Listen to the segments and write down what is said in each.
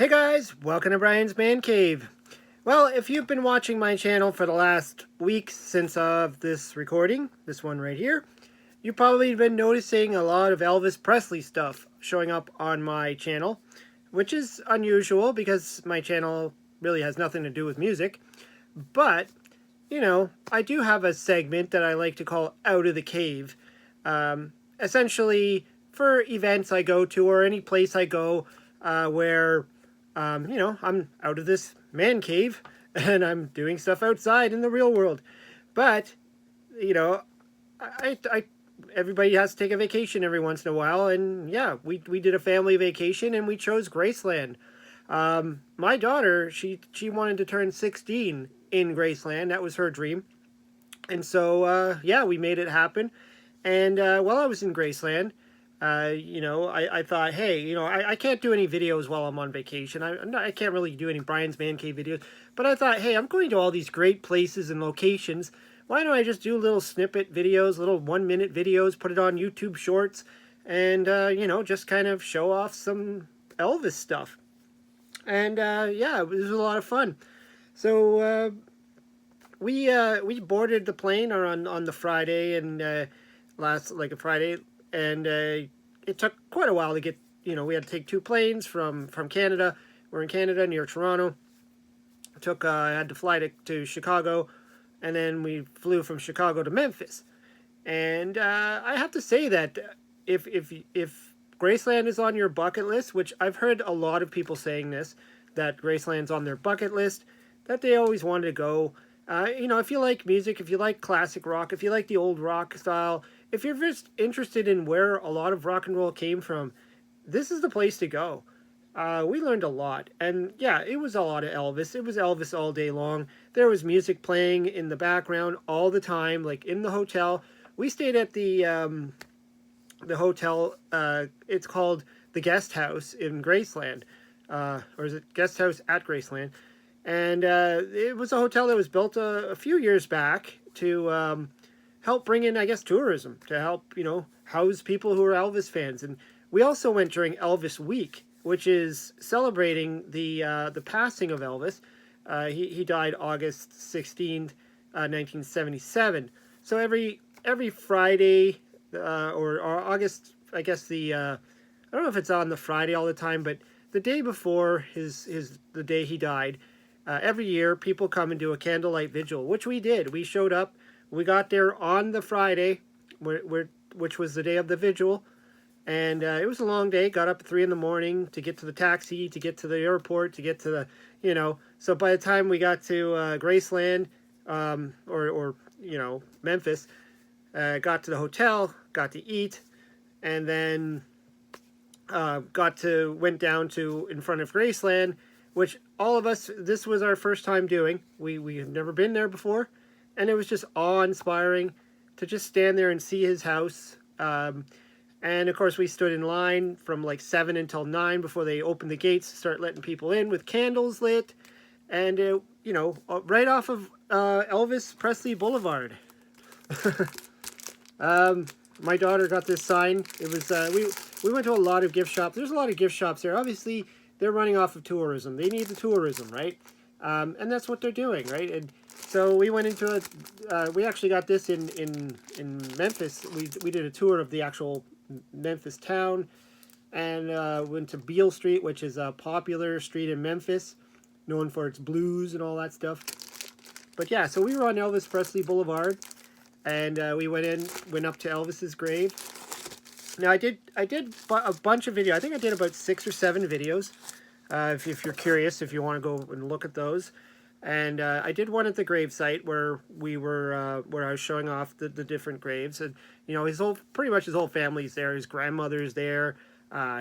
Hey guys, welcome to Brian's Man Cave. Well, if you've been watching my channel for the last week since of this recording, this one right here, you've probably been noticing a lot of Elvis Presley stuff showing up on my channel, which is unusual because my channel really has nothing to do with music. But, I do have a segment that I like to call Out of the Cave. Essentially, for events I go to or any place I go where I'm out of this man cave and I'm doing stuff outside in the real world. But, I everybody has to take a vacation every once in a while. And yeah, we did a family vacation and we chose Graceland. My daughter, she wanted to turn 16 in Graceland. That was her dream. And so, yeah, we made it happen. And while I was in Graceland, I thought, hey, I can't do any videos while I'm on vacation. I can't really do any Brian's Man Cave videos. But I thought, hey, I'm going to all these great places and locations. Why don't I just do little snippet videos, little 1-minute videos, put it on YouTube Shorts, and, just kind of show off some Elvis stuff. And, yeah, it was a lot of fun. So, we boarded the plane on the Friday and a Friday, and it took quite a while to get. We had to take 2 planes from Canada. We're in Canada near Toronto. I had to fly to Chicago, and then we flew from Chicago to Memphis. And I have to say that if Graceland is on your bucket list, which I've heard a lot of people saying this, that Graceland's on their bucket list, that they always wanted to go. If you like music, if you like classic rock, if you like the old rock style, if you're just interested in where a lot of rock and roll came from, this is the place to go. We learned a lot. And yeah, it was a lot of Elvis. It was Elvis all day long. There was music playing in the background all the time, like in the hotel. We stayed at the hotel, it's called the Guest House in Graceland. Or is it Guest House at Graceland? And it was a hotel that was built a few years back to help bring in, I guess, tourism, to help, house people who are Elvis fans. And we also went during Elvis Week, which is celebrating the passing of Elvis. He died August 16th, 1977. So every Friday or August, I guess I don't know if it's on the Friday all the time, but the day before the day he died, every year, people come and do a candlelight vigil, which we did. We showed up. We got there on the Friday, which was the day of the vigil. And it was a long day. Got up at 3 in the morning to get to the taxi, to get to the airport, to get to the, So by the time we got to Graceland or Memphis, got to the hotel, got to eat, and then went down to in front of Graceland, which all of us, this was our first time doing. We had never been there before, and it was just awe-inspiring to just stand there and see his house. And of course, we stood in line from like 7 until 9 before they opened the gates to start letting people in with candles lit, and right off of Elvis Presley Boulevard. My daughter got this sign. It was we went to a lot of gift shops. There's a lot of gift shops there. Obviously, they're running off of tourism. They need the tourism, right? And that's what they're doing, right? And so we went into it. We actually got this in Memphis. We did a tour of the actual Memphis town, and went to Beale Street, which is a popular street in Memphis, known for its blues and all that stuff. But yeah, so we were on Elvis Presley Boulevard, and we went up to Elvis's grave. Now I did a bunch of videos. I think I did about 6 or 7 videos. If you're curious, if you want to go and look at those. And I did one at the gravesite where where I was showing off the different graves. And pretty much his whole family's there. His grandmother's there.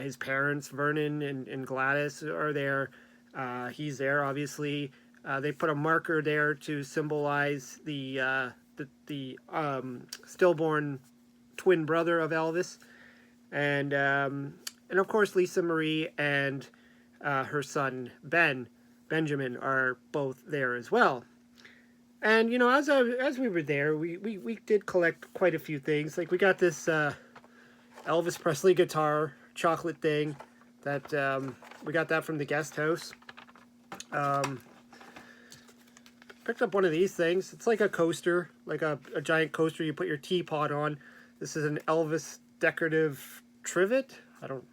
His parents, Vernon and Gladys, are there. He's there, obviously. They put a marker there to symbolize the stillborn twin brother of Elvis, and of course Lisa Marie and her son Benjamin are both there as well. And as we were there, we did collect quite a few things. Like we got this Elvis Presley guitar chocolate thing. That we got that from the guest house. Um, Picked up one of these things. It's like a coaster, like a giant coaster you put your teapot on. This is an Elvis decorative trivet. I don't.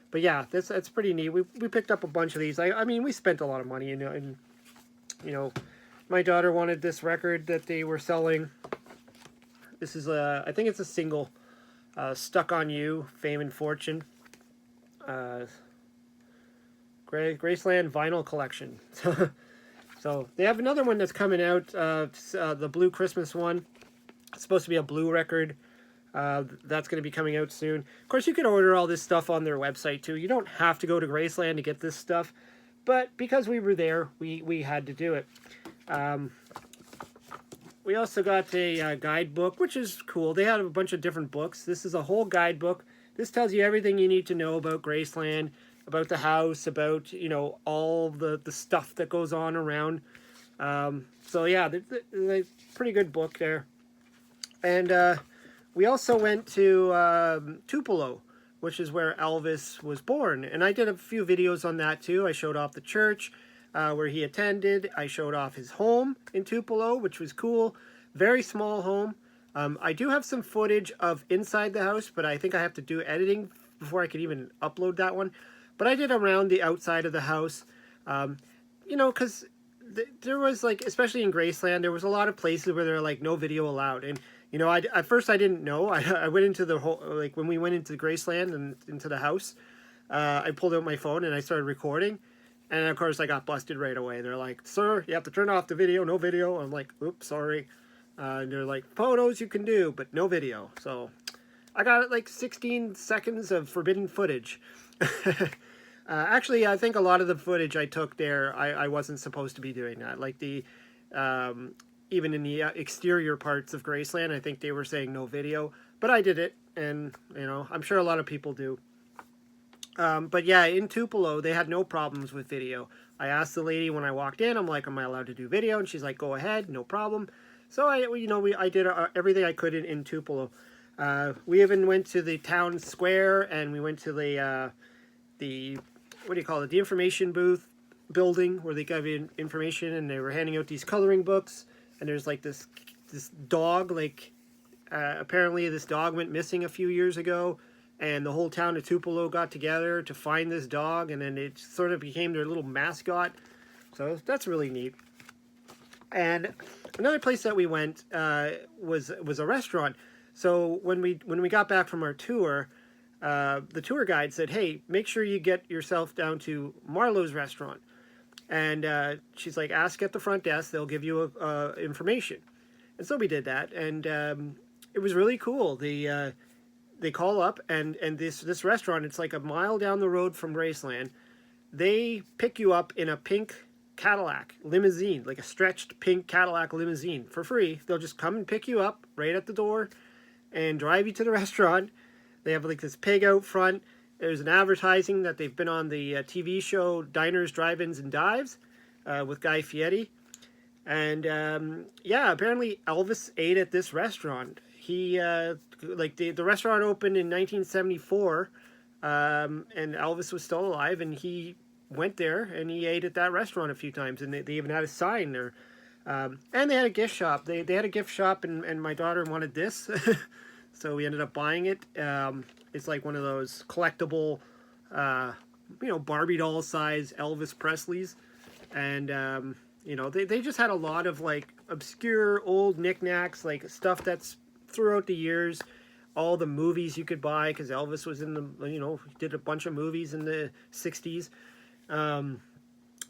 But yeah, that's pretty neat. We picked up a bunch of these. I mean, we spent a lot of money, and you know, my daughter wanted this record that they were selling. This is I think it's a single, "Stuck on You," Fame and Fortune. Graceland vinyl collection. So they have another one that's coming out, the Blue Christmas one. It's supposed to be a blue record. That's going to be coming out soon. Of course, you can order all this stuff on their website too. You don't have to go to Graceland to get this stuff, but because we were there, we had to do it. We also got a guidebook, which is cool. They had a bunch of different books. This is a whole guidebook. This tells you everything you need to know about Graceland, about the house, about, all the stuff that goes on around. So yeah, they're pretty good book there. And we also went to Tupelo, which is where Elvis was born. And I did a few videos on that too. I showed off the church where he attended. I showed off his home in Tupelo, which was cool. Very small home. I do have some footage of inside the house, but I think I have to do editing before I could even upload that one. But I did around the outside of the house, because there was, like, especially in Graceland, there was a lot of places where there were, like, no video allowed. And, at first I didn't know. I went into the whole, like, when we went into Graceland and into the house, I pulled out my phone and I started recording. And, of course, I got busted right away. They're like, "Sir, you have to turn off the video, no video." I'm like, "Oops, sorry." And they're like, "Photos you can do, but no video." So I got, like, 16 seconds of forbidden footage. Actually, I think a lot of the footage I took there, I wasn't supposed to be doing that. Like even in the exterior parts of Graceland, I think they were saying no video. But I did it, and, I'm sure a lot of people do. But yeah, in Tupelo, they had no problems with video. I asked the lady when I walked in, I'm like, "Am I allowed to do video?" And she's like, "Go ahead, no problem." So I did everything I could in Tupelo. We even went to the town square, and we went to the what do you call it? The information booth building where they gave you information, and they were handing out these coloring books. And there's like this dog, like apparently this dog went missing a few years ago, and the whole town of Tupelo got together to find this dog, and then it sort of became their little mascot. So that's really neat. And another place that we went was a restaurant. So when we got back from our tour, the tour guide said, "Hey, make sure you get yourself down to Marlowe's restaurant." And she's like, "Ask at the front desk; they'll give you information." And so we did that, and it was really cool. They call up, and this restaurant, it's like a mile down the road from Graceland. They pick you up in a pink Cadillac limousine, like a stretched pink Cadillac limousine, for free. They'll just come and pick you up right at the door and drive you to the restaurant. They have like this pig out front. There's an advertising that they've been on the TV show Diners, Drive-Ins, and Dives with Guy Fieri. And apparently Elvis ate at this restaurant. He the restaurant opened in 1974, and Elvis was still alive, and he went there and he ate at that restaurant a few times, and they even had a sign there. And they had a gift shop. They had a gift shop, and my daughter wanted this, so we ended up buying it. It's like one of those collectible, Barbie doll size Elvis Presleys, and they just had a lot of like obscure old knickknacks, like stuff that's throughout the years. All the movies you could buy, because Elvis was in the, did a bunch of movies in the 60s. And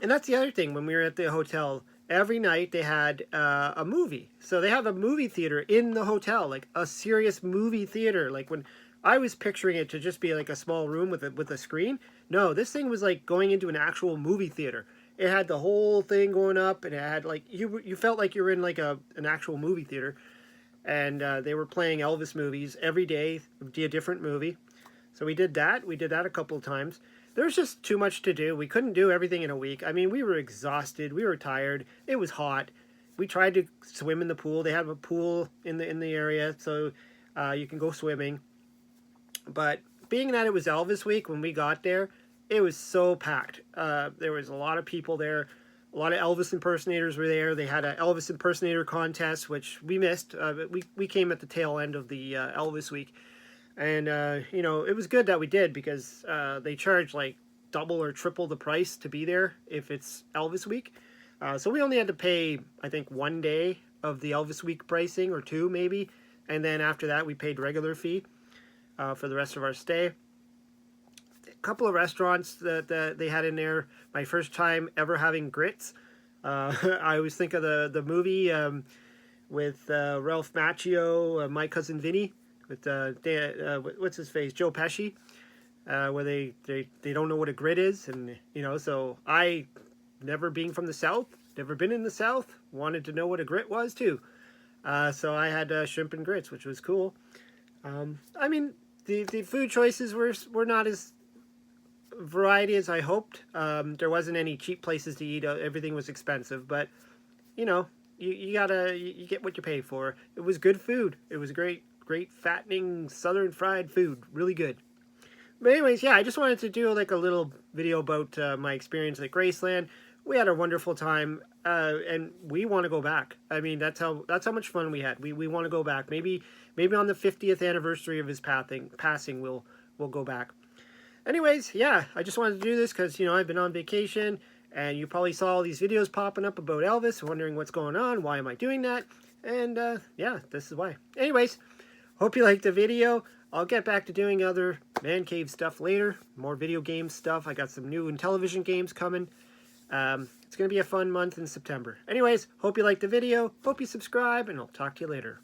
that's the other thing, when we were at the hotel, every night they had a movie. So they have a movie theater in the hotel, like a serious movie theater. Like when I was picturing it to just be like a small room with a screen. No, this thing was like going into an actual movie theater. It had the whole thing going up, and it had like, you felt like you were in like an actual movie theater. And they were playing Elvis movies every day, a different movie. So we did that. We did that a couple of times. There was just too much to do. We couldn't do everything in a week. I mean, we were exhausted. We were tired. It was hot. We tried to swim in the pool. They have a pool in the area, so you can go swimming. But being that it was Elvis week when we got there, it was so packed. There was a lot of people there. A lot of Elvis impersonators were there. They had an Elvis impersonator contest, which we missed. But we came at the tail end of the Elvis week. And, you know, it was good that we did because they charge like double or triple the price to be there if it's Elvis week. So we only had to pay, I think, 1 day of the Elvis week pricing, or 2 maybe. And then after that, we paid regular fee for the rest of our stay. A couple of restaurants that they had in there. My first time ever having grits. I always think of the movie with Ralph Macchio, My Cousin Vinny, with what's his face, Joe Pesci, where they don't know what a grit is, and you know, so I, never being from the South, never been in the South, wanted to know what a grit was too. So I had shrimp and grits, which was cool. I mean, the food choices were not as variety as I hoped. There wasn't any cheap places to eat. Everything was expensive, but you know, you get what you pay for. It was good food. It was great fattening southern fried food. Really good. But anyways, yeah, I just wanted to do like a little video about my experience at Graceland. We had a wonderful time, and we want to go back. I mean, that's how much fun we had. We want to go back. Maybe on the 50th anniversary of his passing, we'll go back. Anyways, yeah, I just wanted to do this because, you know, I've been on vacation, and you probably saw all these videos popping up about Elvis, wondering what's going on, why am I doing that, and yeah, this is why. Anyways, hope you liked the video. I'll get back to doing other man cave stuff later, more video game stuff. I got some new television games coming. It's going to be a fun month in September. Anyways, hope you liked the video, hope you subscribe, and I'll talk to you later.